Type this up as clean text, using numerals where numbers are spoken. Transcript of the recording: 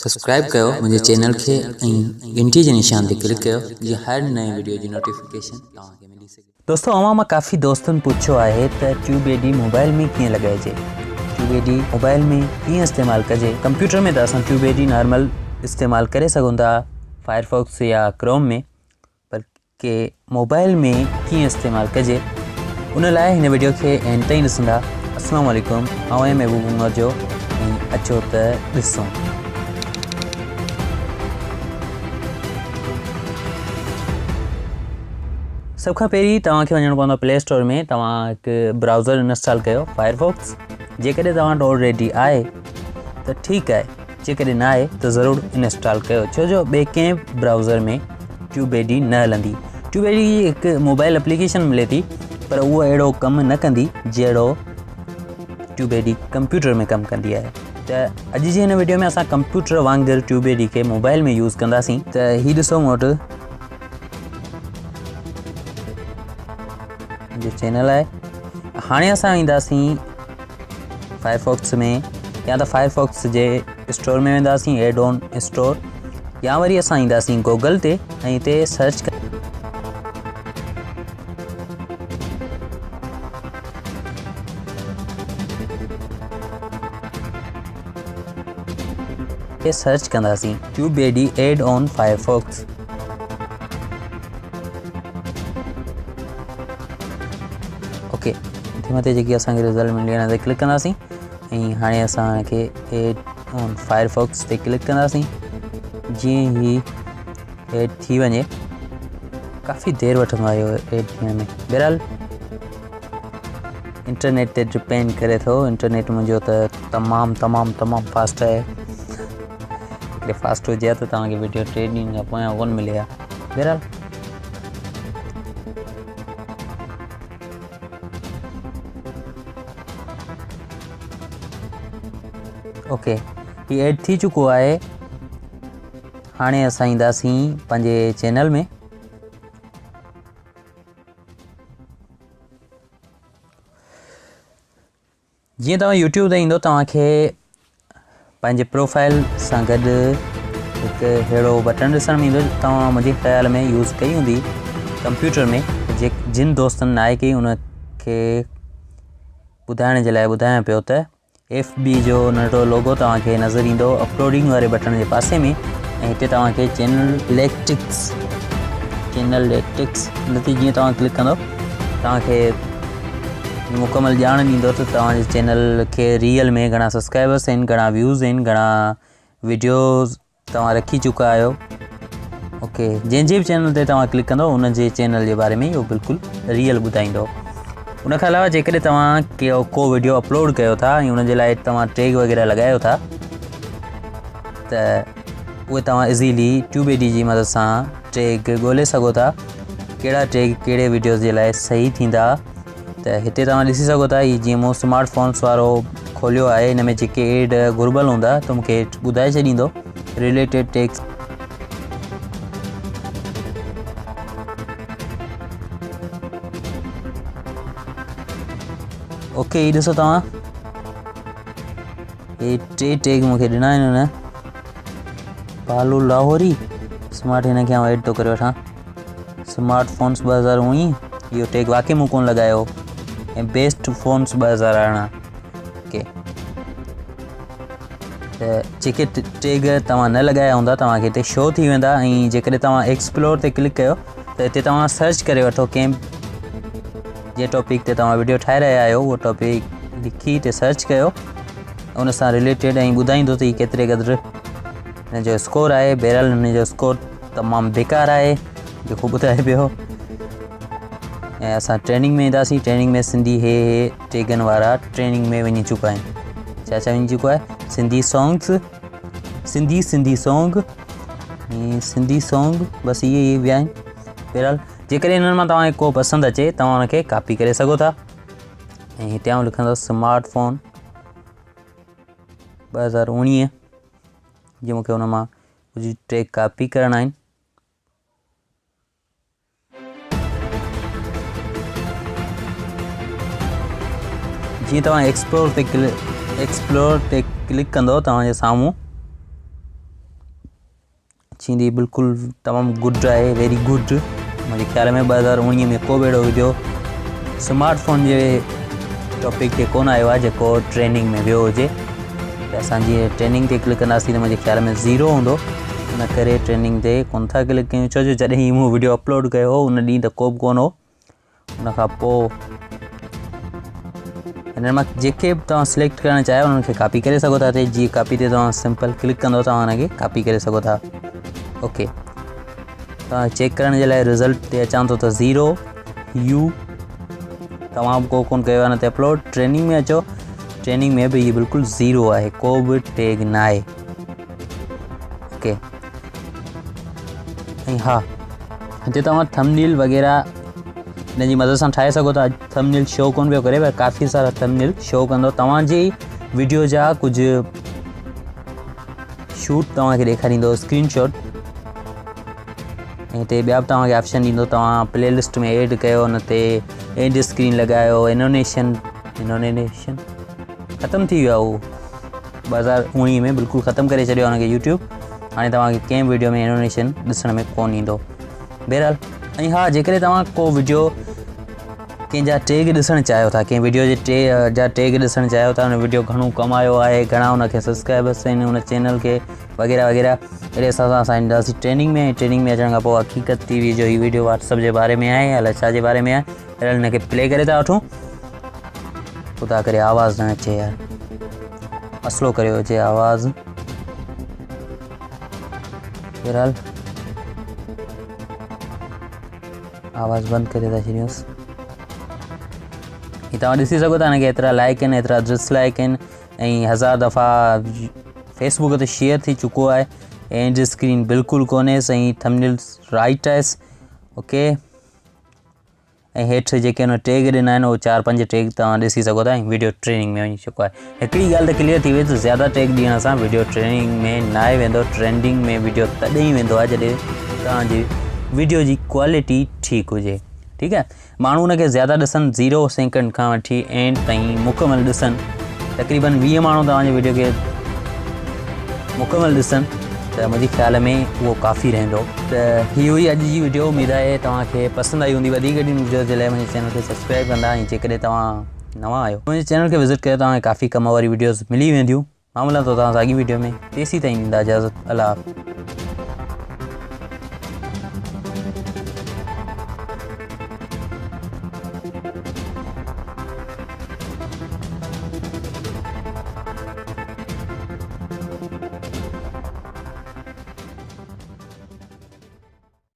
Subscribe कयो मुझे channel खे घंटी जे निशान ते क्लिक कयो जी हर नए वीडियो जी नोटिफिकेशन तव्हांखे मिली सके। दोस्तों अवां मां काफ़ी दोस्तन पूछो है त ट्यूब एडी मोबाइल में कीअं लॻाइजे, ट्यूब एडी मोबाइल में कीअं इस्तेमाल कजे। कंप्यूटर में त असां ट्यूब एडी नॉर्मल इस्तेमाल करे सघूं था फायरफॉक्स या क्रोम में, पर के मोबाइल में कीअं इस्तेमाल कजे उन लाइ हिन वीडियो खे एंड ताईं ॾिसंदा। अस्सलाम वालेकुम, आउं आहियां महबूब उमर जो, अचो त ॾिसूं। सब खां पहिरीं तव्हांखे वञणो पवंदो प्ले स्टोर में, तव्हां हिकु ब्राउज़र इंस्टॉल कयो फायरफॉक्स। जेकॾहिं तव्हां वटि ऑलरेडी आहे त ठीकु आहे, जेकॾहिं न आहे त ज़रूरु इंस्टॉल कयो, छो जो ॿिए कंहिं ब्राउज़र में ट्यूब एडी न हलंदी। ट्यूब एडी हिकु मोबाइल एप्लीकेशन मिले थी, पर उहा अहिड़ो कमु न कंदी जहिड़ो ट्यूब एडी कंप्यूटर में कमु कंदी आहे। त अॼु जी हिन वीडियो में असां कंप्यूटर वांगुरु ट्यूब एडी खे मोबाइल में यूज़ कंदासीं। त हीउ ॾिसो मूं वटि जो चैनल है। हाणे असां ईंदासीं फायरफॉक्स में, या तो फायरफॉक्स जे स्टोर में वेंदासीं एड ऑन स्टोर, या वरी असां ईंदासीं गूगल ते ऐं हिते सर्च कंदासीं ट्यूब एडी एड ऑन फायरफॉक्स। ओके, इथे मथे जेकी असांखे रिज़ल्ट मिली वञे क्लिक कंदासीं ऐं हाणे असांखे एड ऑन फायरफॉक्स ते क्लिक कंदासीं। जीअं ही एड थी वञे, काफ़ी देरि वठंदो आहे इहो एड थियण में। बहरहाल इंटरनेट ते डिपेंड करे थो, इंटरनेट मुंहिंजो त तमामु फास्ट आहे। हिकिड़े फास्ट हुजे हा त तव्हांखे वीडियो 3 ॾींहंनि खां पोयां कोन मिले हा। बहरहाल ओके, ये एड थी चुको है। हाणे असां ईंदासीं पंहिंजे चैनल में। जीअं तव्हां यूट्यूब ते ईंदो, तव्हांखे पंहिंजे प्रोफाइल सां गॾु हिकु अहिड़ो बटन ॾिसण में ईंदो। तव्हां मुंहिंजे ख़्याल में यूज़ कई हूंदी कंप्यूटर में, जिन दोस्तनि नाहे कई उनखे ॿुधाइण जे लाइ ॿुधायां पियो त FB जो नंढो लोगो तव्हांखे नज़र ईंदो अपलोडिंग वारे बटन जे पासे में, ऐं हिते तव्हांखे चैनल लेक्टिक्स नती जीअं तव्हां क्लिक कंदो तव्हांखे मुकमल ॼाण ॾींदो त तव्हांजे चैनल खे रियल में घणा सब्सक्राइबर्स आहिनि, घणा व्यूज़ आहिनि, घणा वीडियोज़ तव्हां रखी चुका आहियो। ओके, जंहिंजे बि चैनल ते तव्हां क्लिक कंदो उन जे चैनल जे बारे में इहो बिल्कुलु रियल ॿुधाईंदो। उन खां अलावा जेकॾहिं तव्हां को वीडियो अपलोड कयो था ऐं उन जे लाइ तव्हां टैग वग़ैरह लॻायो था, त उहे तव्हां इज़ीली ट्यूब एडी जी मदद सां टैग ॻोल्हे सघो था, कहिड़ा टैग कहिड़े वीडियोज़ जे लाइ सही थींदा। त हिते तव्हां ॾिसी सघो था, हीअ जीअं मूं स्मार्टफोन्स वारो खोलियो आहे, हिन में जेके एड घुर्बल हूंदा त मूंखे ॿुधाए छॾींदो रिलेटेड टैग्स। ओके, ही ॾिसो तव्हां, हे 3 टैग मूंखे ॾिना आहिनि हुन पालू लाहौरी स्मार्ट, हिन खे ऐड थो करे वठां स्मार्टफोन्स 2019, इहो टैग वाकई मूं कोन लॻायो, ऐं बेस्ट फोन्स 2018। ओके, त जेके टैग तव्हां न लॻाया हूंदा तव्हांखे हिते शो थी वेंदा, ऐं जेकॾहिं तव्हां एक्सप्लोर ते क्लिक कयो त हिते तव्हां सर्च करे वठो कंहिं जे टॉपिक ते तव्हां वीडियो ठाहे रहिया आहियो, उहो टॉपिक लिखी हिते सर्च कयो, उन सां रिलेटेड ऐं ॿुधाईंदो त हीअ केतिरे क़दुरु हिन जो स्कोर आहे। बहरहाल हिन जो स्कोर तमामु बेकार आहे जेको ॿुधाए पियो। ऐं असां ट्रेनिंग में ईंदासीं, ट्रेनिंग में सिंधी हे टैगनि वारा ट्रेनिंग में वञी चुका आहिनि। छा वञी चुको आहे? सिंधी सॉन्ग्स, सिंधी सॉन्ग, बसि इहे विया आहिनि। बहरहाल जेकॾहिं हिननि मां तव्हांखे को पसंदि अचे तव्हां हुनखे कॉपी करे सघो था, ऐं हिते आउं लिखंदुसि स्मार्टफोन 2019, जीअं मूंखे हुन मां कुझु टैग कॉपी करणा आहिनि। जीअं तव्हां एक्सप्लोर ते क्लिक कंदो तव्हांजे साम्हूं अची बिल्कुलु तमामु गुड आहे, वेरी गुड। मुंहिंजे ख़्याल में 2019 में को बि अहिड़ो वीडियो स्मार्टफोन जे टॉपिक ते कोन आयो आहे जेको ट्रेंडिंग में वियो हुजे। त असां जीअं ट्रेंडिंग ते क्लिक कंदासीं त मुंहिंजे ख़्याल में 0 हूंदो, इन करे ट्रेंडिंग ते कोन था क्लिक कयूं। छो जो जॾहिं मूं वीडियो अपलोड कयो हो उन ॾींहुं त को बि कोन हो। उन खां पोइ हिन मां जेके बि तव्हां सिलेक्ट करणु चाहियो उन्हनि खे कॉपी करे सघो था। जीअं कॉपी ते तव्हां सिंपल क्लिक कंदो तव्हां हुनखे कॉपी करे सघो था। ओके, तव्हां चेक करण जे लाइ रिज़ल्ट ते अचां थो त 0 यू तमामु को कोन कयो आहे न त अपलोड। ट्रेनिंग में अचो, ट्रेनिंग में बि इहे बिल्कुलु 0 आहे, को बि टैग न आहे। ओके, ऐं हा हिते तव्हां थंबनेल वग़ैरह हिन जी मदद सां ठाहे सघो था। थंबनेल शो कोन पियो करे, पर काफ़ी सारा थंबनेल शो कंदो। तव्हांजी वीडियो जा कुझु शूट तव्हांखे ॾेखारींदो, स्क्रीनशॉट। ऐं हिते ॿिया बि तव्हांखे ऑप्शन ॾींदो, तव्हां प्लेलिस्ट में ऐड कयो, हुन ते एंड स्क्रीन लॻायो, एनोनेशन ख़तमु थी वियो आहे उहो 2019 में, बिल्कुलु ख़तमु करे छॾियो आहे हुनखे यूट्यूब। हाणे तव्हांखे कंहिं वीडियो में एनोनेशन ॾिसण में कोन ईंदो। बहरहाल, ऐं हा जेकॾहिं तव्हां को वीडियो कंहिंजा टैग ॾिसणु चाहियो था, कंहिं वीडियो जे टैग ॾिसणु चाहियो था, हुन वीडियो घणो कमायो आहे, घणा हुनखे सब्सक्राइबर्स आहिनि हुन चैनल खे वग़ैरह वग़ैरह, अहिड़े हिसाब सां असां ईंदासीं ट्रेनिंग में। ट्रेनिंग में अचण खां पोइ हक़ीक़त TV जो हीउ वीडियो व्हाट्सअप जे बारे में आहे, अलाए छा जे बारे में आहे। अहिड़े हिनखे प्ले करे था वठूं। ख़ुदा करे आवाज़ न अचे यार, मसइलो करियो हुजे आवाज़। बहरहाल आवाज़ बंदि करे था छॾियोसि। ही तव्हां ॾिसी सघो था हिनखे एतिरा लाइक आहिनि, एतिरा डिसलाइक आहिनि, ऐं 1000 दफ़ा फेसबुक ते शेयर थी चुको आहे। एंड स्क्रीन बिल्कुलु कोन्हे, ऐं थंबनेल राइट आहे। ओके, ऐं हेठि जेके हुन टैग ॾिना आहिनि उहे 4-5 टैग तव्हां ॾिसी सघो था। ऐं वीडियो ट्रेनिंग में वञी चुको आहे। हिकिड़ी ॻाल्हि त क्लियर थी वई त ज़्यादा टैग ॾियण सां वीडियो ट्रेनिंग में न आहे वेंदो। ट्रेंडिंग में वीडियो तॾहिं वेंदो आहे जॾहिं तव्हांजी वीडियो जी क्वालिटी ठीकु हुजे। ठीकु आहे, माण्हू हुनखे ज़्यादा ॾिसनि, 0 सेकेंड खां वठी एंड ताईं मुकमल ॾिसनि। तक़रीबन 20 माण्हू तव्हांजे वीडियो खे मुकमल ॾिसनि त मुंहिंजे ख़्याल में उहो काफ़ी रहंदो। त हीअ हुई अॼु जी वीडियो। उमेद आहे तव्हांखे पसंदि आई हूंदी। वधीक वीडियो जे लाइ मुंहिंजे चैनल खे सब्सक्राइब कंदा, ऐं जेकॾहिं तव्हां नवां आहियो मुंहिंजे चैनल खे विज़िट कयो, तव्हांखे काफ़ी कम वारी वीडियोज़ मिली वेंदियूं। मां मिलां थो तव्हां सां अॻी वीडियो में। तेसीं ताईं ॾींदा इजाज़त। अल्लाह।